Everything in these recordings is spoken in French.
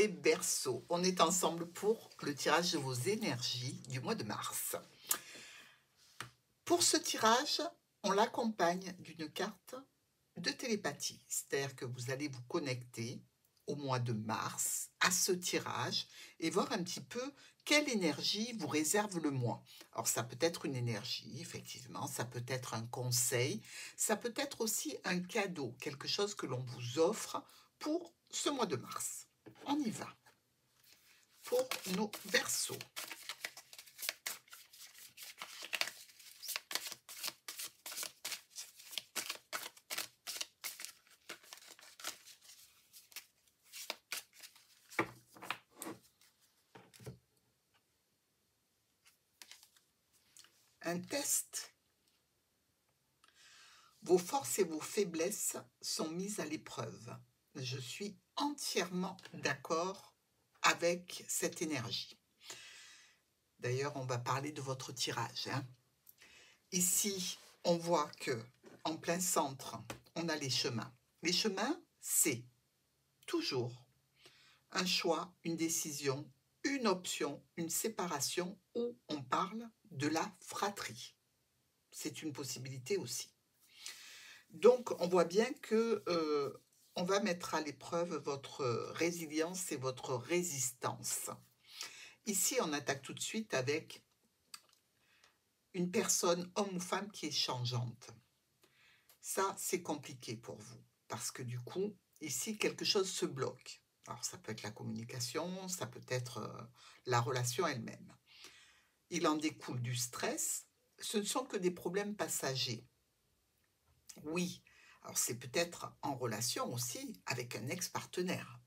les Verseaux, on est ensemble pour le tirage de vos énergies du mois de mars. Pour ce tirage, on l'accompagne d'une carte de télépathie, c'est-à-dire que vous allez vous connecter au mois de mars à ce tirage et voir un petit peu quelle énergie vous réserve le mois. Alors ça peut être une énergie, effectivement, ça peut être un conseil, ça peut être aussi un cadeau, quelque chose que l'on vous offre pour ce mois de mars. On y va. Pour nos Verseaux. Un test. Vos forces et vos faiblesses sont mises à l'épreuve. Je suis entièrement d'accord avec cette énergie. D'ailleurs, on va parler de votre tirage. Ici, on voit que en plein centre, on a les chemins. Les chemins, c'est toujours un choix, une décision, une option, une séparation où on parle de la fratrie. C'est une possibilité aussi. Donc, on voit bien que on va mettre à l'épreuve votre résilience et votre résistance. Ici, on attaque tout de suite avec une personne, homme ou femme, qui est changeante. Ça, c'est compliqué pour vous, parce que du coup, ici, quelque chose se bloque. Alors, ça peut être la communication, ça peut être la relation elle-même. Il en découle du stress. Ce ne sont que des problèmes passagers. Oui, alors c'est peut-être en relation aussi avec un ex-partenaire.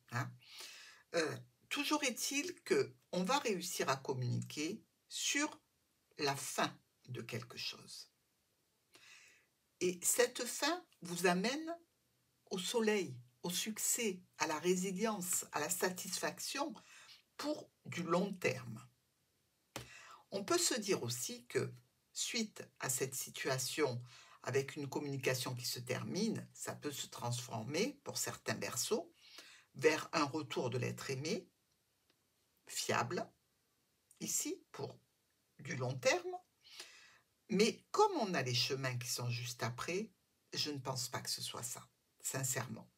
Toujours est-il qu'on va réussir à communiquer sur la fin de quelque chose. Et cette fin vous amène au soleil, au succès, à la résilience, à la satisfaction pour du long terme. On peut se dire aussi que, suite à cette situation, avec une communication qui se termine, ça peut se transformer, pour certains Verseaux, vers un retour de l'être aimé, fiable, ici, pour du long terme. Mais comme on a les chemins qui sont juste après, je ne pense pas que ce soit ça, sincèrement.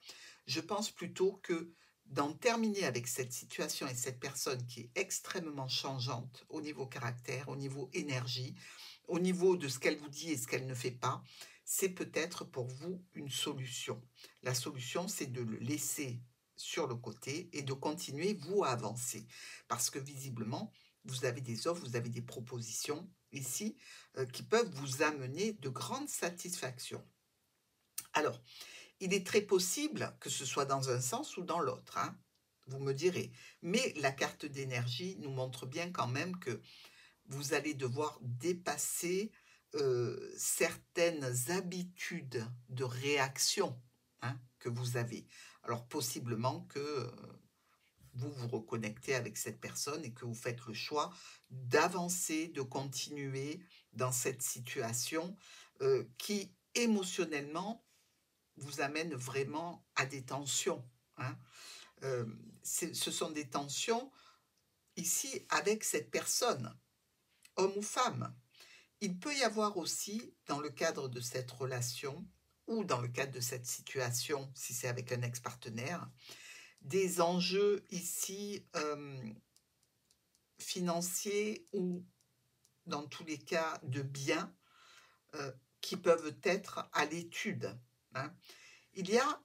Je pense plutôt que d'en terminer avec cette situation et cette personne qui est extrêmement changeante au niveau caractère, au niveau énergie, au niveau de ce qu'elle vous dit et ce qu'elle ne fait pas, c'est peut-être pour vous une solution. La solution, c'est de le laisser sur le côté et de continuer, vous, à avancer. Parce que visiblement, vous avez des offres, vous avez des propositions ici qui peuvent vous amener de grandes satisfactions. Alors, il est très possible que ce soit dans un sens ou dans l'autre, vous me direz. Mais la carte d'énergie nous montre bien quand même que vous allez devoir dépasser certaines habitudes de réaction que vous avez. Alors, possiblement que vous vous reconnectez avec cette personne et que vous faites le choix d'avancer, de continuer dans cette situation qui, émotionnellement, vous amène vraiment à des tensions. Ce sont des tensions ici avec cette personne, homme ou femme. Il peut y avoir aussi, dans le cadre de cette relation ou dans le cadre de cette situation, si c'est avec un ex-partenaire, des enjeux ici financiers ou dans tous les cas de biens qui peuvent être à l'étude. Il y a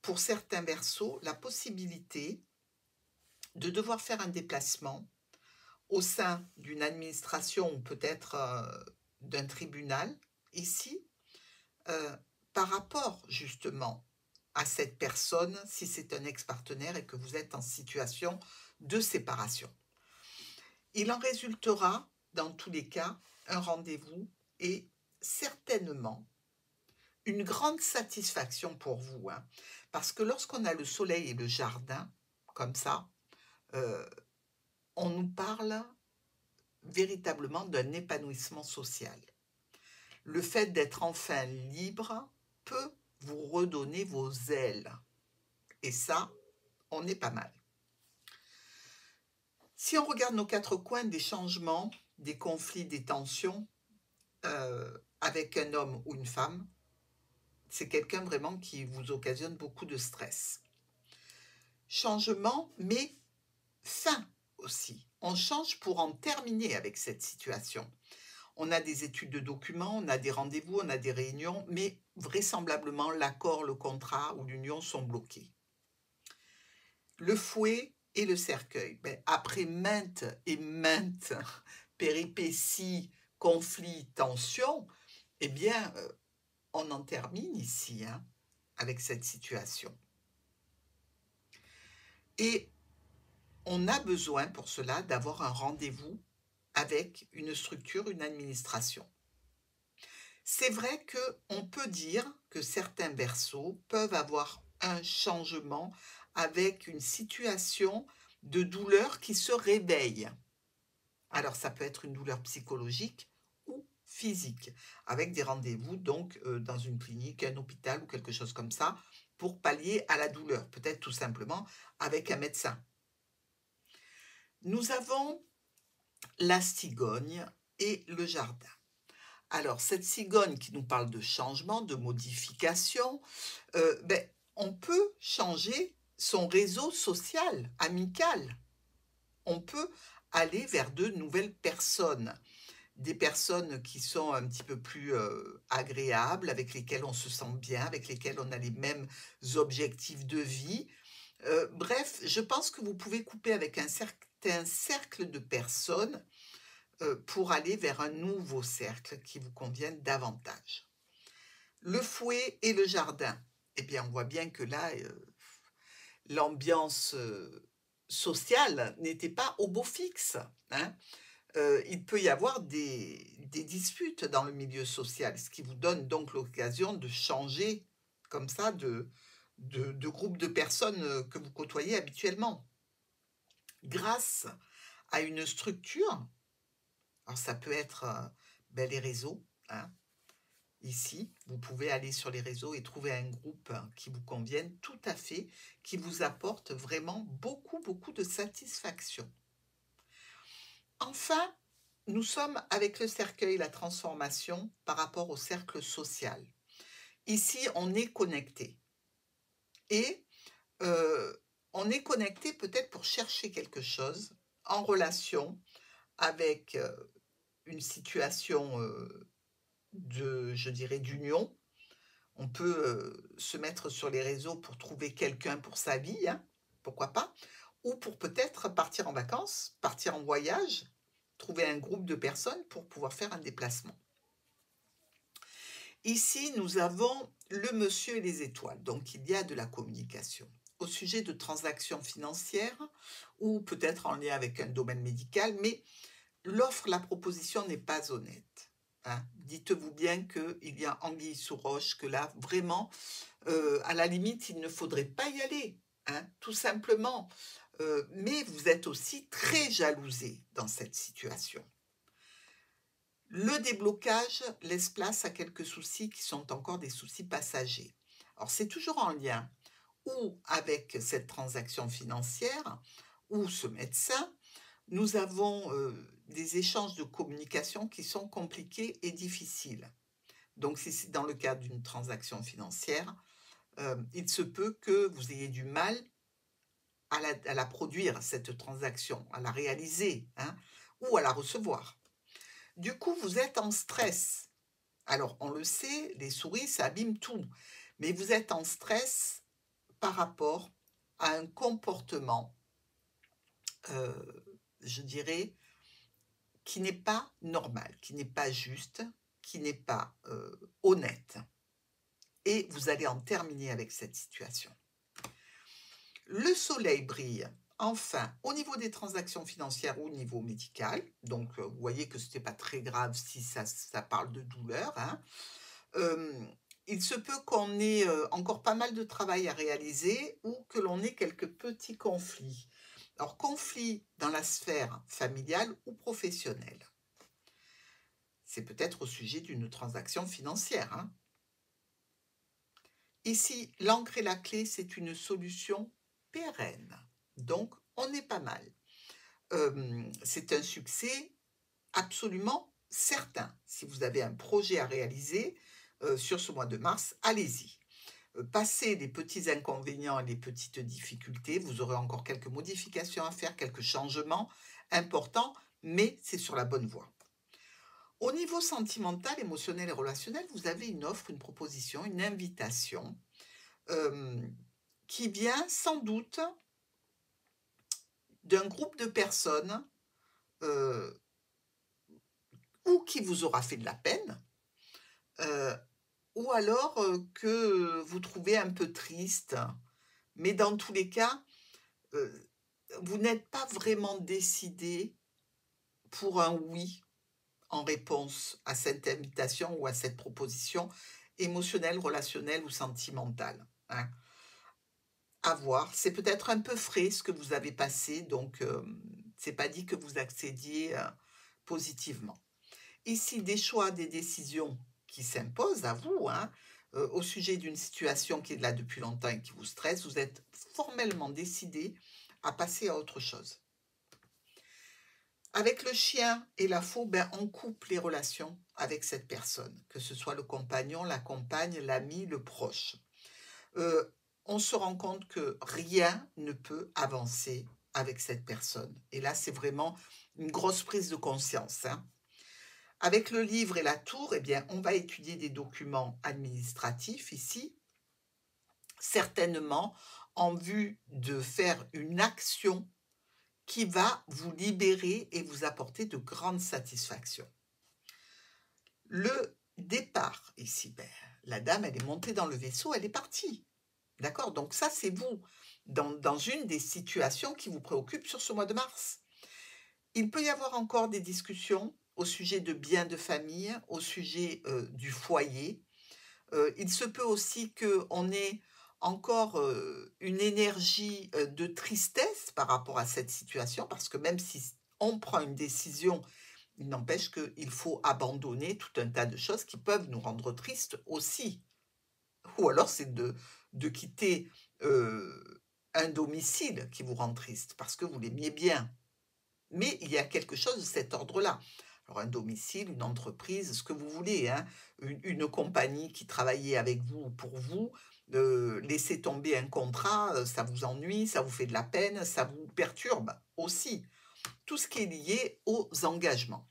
pour certains Verseaux la possibilité de devoir faire un déplacement au sein d'une administration ou peut-être d'un tribunal ici par rapport justement à cette personne si c'est un ex-partenaire et que vous êtes en situation de séparation. Il en résultera dans tous les cas un rendez-vous et certainement une grande satisfaction pour vous, parce que lorsqu'on a le soleil et le jardin, comme ça, on nous parle véritablement d'un épanouissement social. Le fait d'être enfin libre peut vous redonner vos ailes. Et ça, on est pas mal. Si on regarde nos quatre coins, des changements, des conflits, des tensions, avec un homme ou une femme, c'est quelqu'un vraiment qui vous occasionne beaucoup de stress. Changement, mais fin aussi. On change pour en terminer avec cette situation. On a des études de documents, on a des rendez-vous, on a des réunions, mais vraisemblablement l'accord, le contrat ou l'union sont bloqués. Le fouet et le cercueil. Ben, après maintes et maintes péripéties, conflits, tensions, eh bien, on en termine ici, hein, avec cette situation. Et on a besoin pour cela d'avoir un rendez-vous avec une structure, une administration. C'est vrai qu'on peut dire que certains Verseaux peuvent avoir un changement avec une situation de douleur qui se réveille. Alors ça peut être une douleur psychologique ou physique, avec des rendez-vous donc dans une clinique, un hôpital ou quelque chose comme ça, pour pallier à la douleur, peut-être tout simplement avec un médecin. Nous avons la cigogne et le jardin. Alors, cette cigogne qui nous parle de changement, de modification, ben, on peut changer son réseau social, amical. On peut aller vers de nouvelles personnes, des personnes qui sont un petit peu plus agréables, avec lesquelles on se sent bien, avec lesquelles on a les mêmes objectifs de vie. Bref, je pense que vous pouvez couper avec un certain cercle de personnes pour aller vers un nouveau cercle qui vous convienne davantage. Le fouet et le jardin. Eh bien, on voit bien que là, l'ambiance sociale n'était pas au beau fixe, hein. Il peut y avoir des disputes dans le milieu social, ce qui vous donne donc l'occasion de changer comme ça de groupe de personnes que vous côtoyez habituellement. Grâce à une structure, alors ça peut être ben, les réseaux, hein. Ici, vous pouvez aller sur les réseaux et trouver un groupe qui vous convienne tout à fait, qui vous apporte vraiment beaucoup, beaucoup de satisfaction. Enfin, nous sommes avec le cercueil, la transformation par rapport au cercle social. Ici, on est connecté. Et on est connecté peut-être pour chercher quelque chose en relation avec une situation je dirais, d'union. On peut se mettre sur les réseaux pour trouver quelqu'un pour sa vie, hein, pourquoi pas, ou pour peut-être partir en vacances, partir en voyage, trouver un groupe de personnes pour pouvoir faire un déplacement. Ici, nous avons le monsieur et les étoiles, donc il y a de la communication. Au sujet de transactions financières, ou peut-être en lien avec un domaine médical, mais l'offre, la proposition n'est pas honnête. Hein. Dites-vous bien qu'il y a anguille sous roche, que là, vraiment, à la limite, il ne faudrait pas y aller, hein, tout simplement. Mais vous êtes aussi très jalousé dans cette situation. Le déblocage laisse place à quelques soucis qui sont encore des soucis passagers. Alors, c'est toujours en lien ou avec cette transaction financière ou ce médecin. Nous avons des échanges de communication qui sont compliqués et difficiles. Donc, si c'est dans le cadre d'une transaction financière, il se peut que vous ayez du mal à la produire, cette transaction, à la réaliser, hein, ou à la recevoir. Du coup, vous êtes en stress. Alors, on le sait, les souris, ça abîme tout. Mais vous êtes en stress par rapport à un comportement, je dirais, qui n'est pas normal, qui n'est pas juste, qui n'est pas honnête. Et vous allez en terminer avec cette situation. Le soleil brille enfin au niveau des transactions financières ou au niveau médical. Donc, vous voyez que ce n'était pas très grave si ça parle de douleur, hein. Il se peut qu'on ait encore pas mal de travail à réaliser ou que l'on ait quelques petits conflits. Alors, conflits dans la sphère familiale ou professionnelle. C'est peut-être au sujet d'une transaction financière, hein. Ici, l'encre et la clé, c'est une solution pérenne. Donc, on est pas mal. c'est un succès absolument certain. Si vous avez un projet à réaliser sur ce mois de mars, allez-y. Passez les petits inconvénients et les petites difficultés, vous aurez encore quelques modifications à faire, quelques changements importants, mais c'est sur la bonne voie. Au niveau sentimental, émotionnel et relationnel, vous avez une offre, une proposition, une invitation qui vient sans doute d'un groupe de personnes ou qui vous aura fait de la peine, ou alors que vous trouvez un peu triste. Mais dans tous les cas, vous n'êtes pas vraiment décidé pour un oui en réponse à cette invitation ou à cette proposition émotionnelle, relationnelle ou sentimentale, hein. À voir. C'est peut-être un peu frais ce que vous avez passé, donc c'est pas dit que vous accédiez positivement. Ici, des choix, des décisions qui s'imposent à vous, hein, au sujet d'une situation qui est là depuis longtemps et qui vous stresse, vous êtes formellement décidé à passer à autre chose. Avec le chien et la faux, ben, on coupe les relations avec cette personne, que ce soit le compagnon, la compagne, l'ami, le proche. On se rend compte que rien ne peut avancer avec cette personne. Et là, c'est vraiment une grosse prise de conscience, hein. Avec le livre et la tour, eh bien, on va étudier des documents administratifs ici, certainement en vue de faire une action qui va vous libérer et vous apporter de grandes satisfactions. Le départ ici, ben, la dame, elle est montée dans le vaisseau, elle est partie. D'accord? Donc ça, c'est vous, dans une des situations qui vous préoccupent sur ce mois de mars. Il peut y avoir encore des discussions au sujet de biens de famille, au sujet du foyer. Il se peut aussi qu'on ait encore une énergie de tristesse par rapport à cette situation, parce que même si on prend une décision, il n'empêche qu'il faut abandonner tout un tas de choses qui peuvent nous rendre tristes aussi. Ou alors c'est de quitter un domicile qui vous rend triste, parce que vous l'aimiez bien. Mais il y a quelque chose de cet ordre-là. Alors un domicile, une entreprise, ce que vous voulez, hein, une compagnie qui travaillait avec vous ou pour vous, laisser tomber un contrat, ça vous ennuie, ça vous fait de la peine, ça vous perturbe aussi. Tout ce qui est lié aux engagements.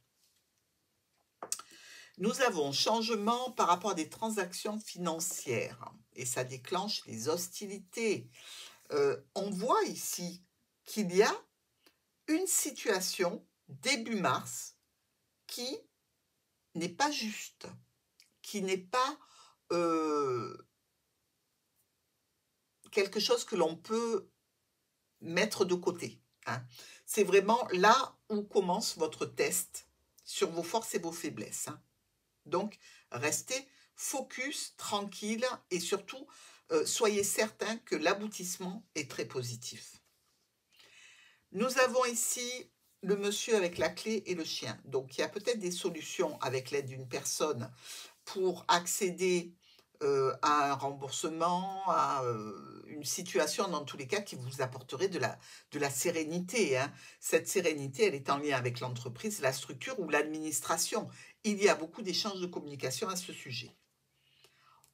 Nous avons changement par rapport à des transactions financières et ça déclenche les hostilités. On voit ici qu'il y a une situation début mars qui n'est pas juste, qui n'est pas quelque chose que l'on peut mettre de côté, hein. C'est vraiment là où commence votre test sur vos forces et vos faiblesses, hein. Donc, restez focus, tranquille et surtout, soyez certain que l'aboutissement est très positif. Nous avons ici le monsieur avec la clé et le chien. Donc, il y a peut-être des solutions avec l'aide d'une personne pour accéder à un remboursement, à une situation dans tous les cas qui vous apporterait de la sérénité, hein. Cette sérénité, elle est en lien avec l'entreprise, la structure ou l'administration. Il y a beaucoup d'échanges de communication à ce sujet.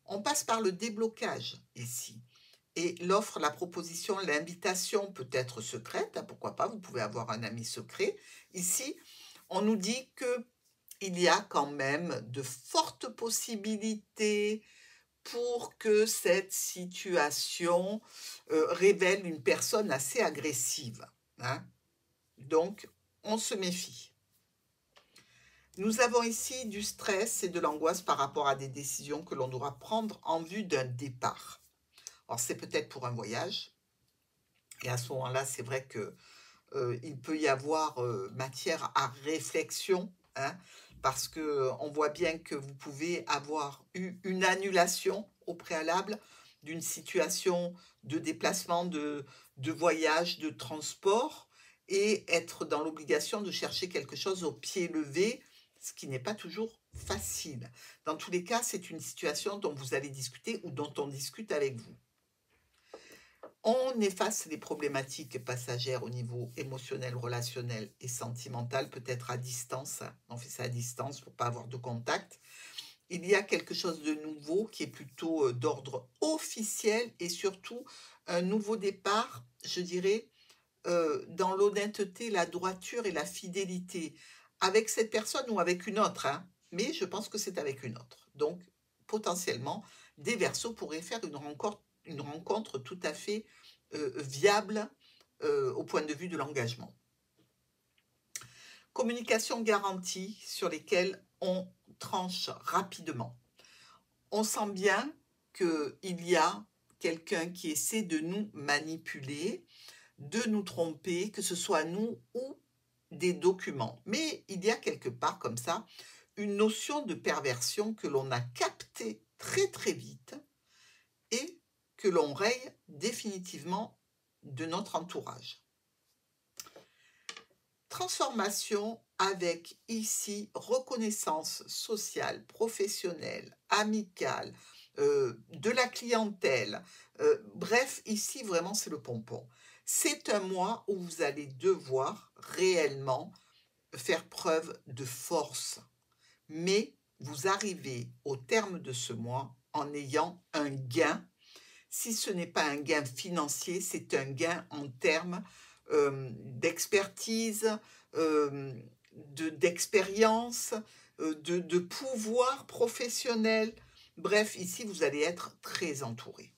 On passe par le déblocage ici. Et l'offre, la proposition, l'invitation peut être secrète, hein, pourquoi pas, vous pouvez avoir un ami secret. Ici, on nous dit qu'il y a quand même de fortes possibilités pour que cette situation révèle une personne assez agressive, hein. Donc, on se méfie. Nous avons ici du stress et de l'angoisse par rapport à des décisions que l'on devra prendre en vue d'un départ. Alors, c'est peut-être pour un voyage. Et à ce moment-là, c'est vrai que il peut y avoir matière à réflexion, hein, parce qu'on voit bien que vous pouvez avoir eu une annulation au préalable d'une situation de déplacement, de voyage, de transport, et être dans l'obligation de chercher quelque chose au pied levé, ce qui n'est pas toujours facile. Dans tous les cas, c'est une situation dont vous allez discuter ou dont on discute avec vous. On efface les problématiques passagères au niveau émotionnel, relationnel et sentimental, peut-être à distance. On fait ça à distance pour ne pas avoir de contact. Il y a quelque chose de nouveau qui est plutôt d'ordre officiel et surtout un nouveau départ, je dirais, dans l'honnêteté, la droiture et la fidélité avec cette personne ou avec une autre, hein, mais je pense que c'est avec une autre. Donc, potentiellement, des Verseaux pourraient faire une rencontre tout à fait viable au point de vue de l'engagement. Communication garantie sur lesquelles on tranche rapidement. On sent bien qu'il y a quelqu'un qui essaie de nous manipuler, de nous tromper, que ce soit nous ou des documents. Mais il y a quelque part comme ça une notion de perversion que l'on a captée très très vite et que l'on raye définitivement de notre entourage. Transformation avec ici reconnaissance sociale, professionnelle, amicale, de la clientèle. Bref, ici vraiment c'est le pompon. C'est un mois où vous allez devoir réellement faire preuve de force. Mais vous arrivez au terme de ce mois en ayant un gain. Si ce n'est pas un gain financier, c'est un gain en termes d'expertise, d'expérience, de pouvoir professionnel. Bref, ici, vous allez être très entouré.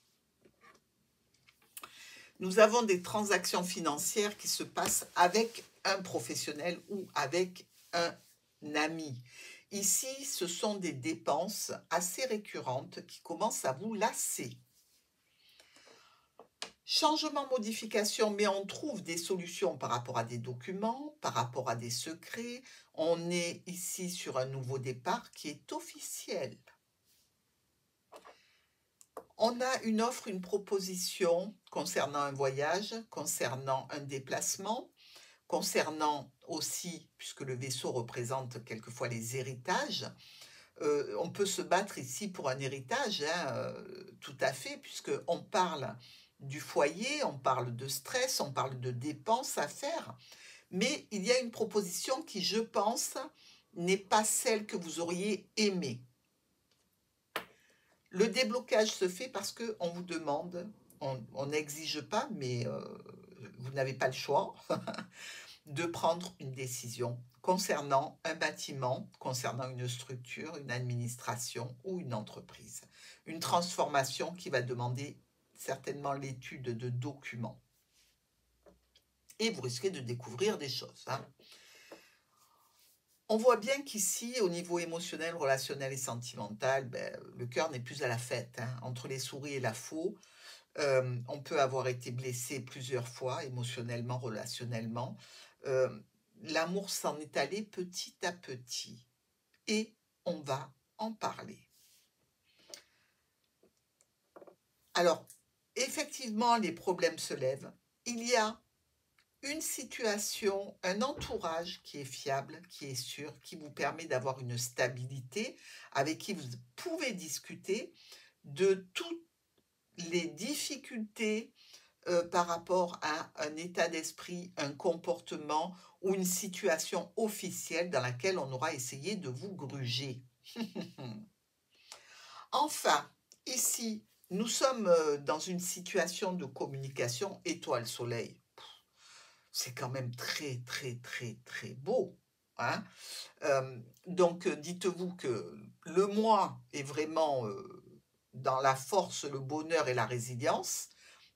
Nous avons des transactions financières qui se passent avec un professionnel ou avec un ami. Ici, ce sont des dépenses assez récurrentes qui commencent à vous lasser. Changement, modification, mais on trouve des solutions par rapport à des documents, par rapport à des secrets. On est ici sur un nouveau départ qui est officiel. On a une offre, une proposition concernant un voyage, concernant un déplacement, concernant aussi, puisque le vaisseau représente quelquefois les héritages, on peut se battre ici pour un héritage, hein, tout à fait, puisqu'on parle du foyer, on parle de stress, on parle de dépenses à faire, mais il y a une proposition qui, je pense, n'est pas celle que vous auriez aimée. Le déblocage se fait parce qu'on vous demande, on n'exige pas, mais vous n'avez pas le choix, de prendre une décision concernant un bâtiment, concernant une structure, une administration ou une entreprise. Une transformation qui va demander certainement l'étude de documents. Et vous risquez de découvrir des choses. Hein. On voit bien qu'ici, au niveau émotionnel, relationnel et sentimental, le cœur n'est plus à la fête. Hein. Entre les souris et la faux, on peut avoir été blessé plusieurs fois, émotionnellement, relationnellement. L'amour s'en est allé petit à petit. Et on va en parler. Alors, effectivement, les problèmes se lèvent. Il y a une situation, un entourage qui est fiable, qui est sûr, qui vous permet d'avoir une stabilité, avec qui vous pouvez discuter de toutes les difficultés par rapport à un état d'esprit, un comportement ou une situation officielle dans laquelle on aura essayé de vous gruger. Enfin, ici, nous sommes dans une situation de communication étoile-soleil. C'est quand même très, très, très, très beau. Hein. Donc, dites-vous que le mois est vraiment dans la force, le bonheur et la résilience,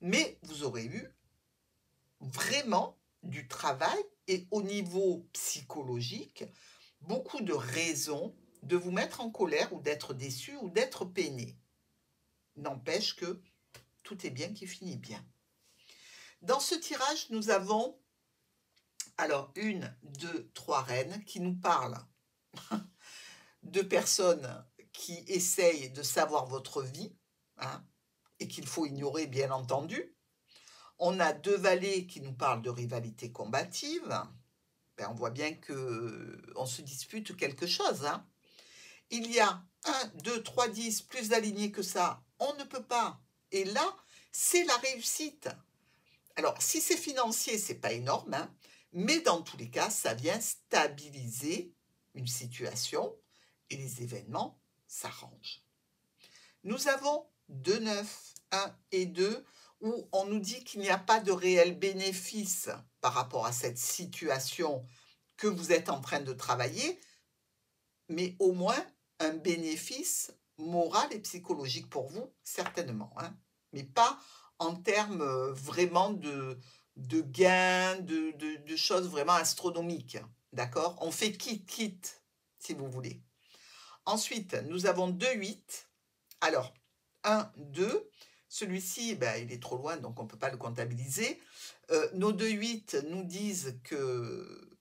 mais vous aurez eu vraiment du travail et au niveau psychologique, beaucoup de raisons de vous mettre en colère ou d'être déçu ou d'être peiné. N'empêche que tout est bien qui finit bien. Dans ce tirage, nous avons alors 1, 2, 3 reines qui nous parlent de personnes qui essayent de savoir votre vie, hein, et qu'il faut ignorer bien entendu. On a 2 valets qui nous parlent de rivalité combative. On voit bien qu'on se dispute quelque chose. Hein. Il y a 1, 2, 3, 10, plus alignés que ça, on ne peut pas. Et là, c'est la réussite. Alors, si c'est financier, c'est pas énorme, hein, mais dans tous les cas, ça vient stabiliser une situation et les événements s'arrangent. Nous avons 2 9, 1 et 2, où on nous dit qu'il n'y a pas de réel bénéfice par rapport à cette situation que vous êtes en train de travailler, mais au moins un bénéfice moral et psychologique pour vous, certainement, hein, mais pas en termes vraiment de gains, de choses vraiment astronomiques, d'accord? On fait quitte, si vous voulez. Ensuite, nous avons 2 8. Alors, 1, 2, celui-ci, ben, il est trop loin, donc on ne peut pas le comptabiliser. Nos 2 8 nous disent que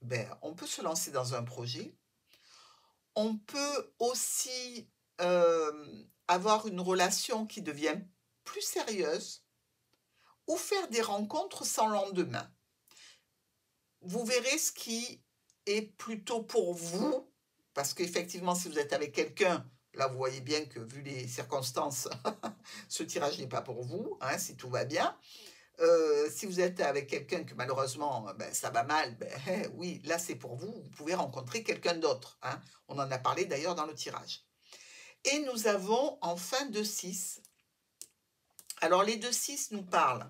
ben, on peut se lancer dans un projet. On peut aussi avoir une relation qui devient plus sérieuse ou faire des rencontres sans lendemain. Vous verrez ce qui est plutôt pour vous, parce qu'effectivement, si vous êtes avec quelqu'un, là, vous voyez bien que, vu les circonstances, ce tirage n'est pas pour vous, hein, si tout va bien. Si vous êtes avec quelqu'un que malheureusement, ben, ça va mal, ben, oui, là, c'est pour vous. Vous pouvez rencontrer quelqu'un d'autre, hein. On en a parlé d'ailleurs dans le tirage. Et nous avons enfin 2 6. Alors, les 2 6 nous parlent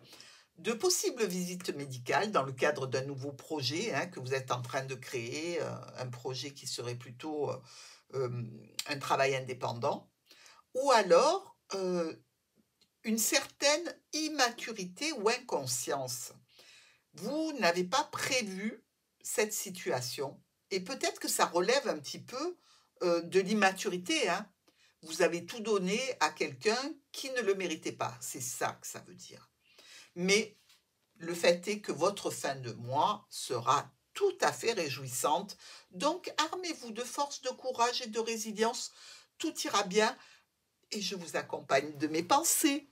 de possibles visites médicales dans le cadre d'un nouveau projet, hein, que vous êtes en train de créer, un projet qui serait plutôt un travail indépendant, ou alors une certaine immaturité ou inconscience. Vous n'avez pas prévu cette situation et peut-être que ça relève un petit peu de l'immaturité, hein. Vous avez tout donné à quelqu'un qui ne le méritait pas. C'est ça que ça veut dire. Mais le fait est que votre fin de mois sera tout à fait réjouissante. Donc, armez-vous de force, de courage et de résilience. Tout ira bien et je vous accompagne de mes pensées.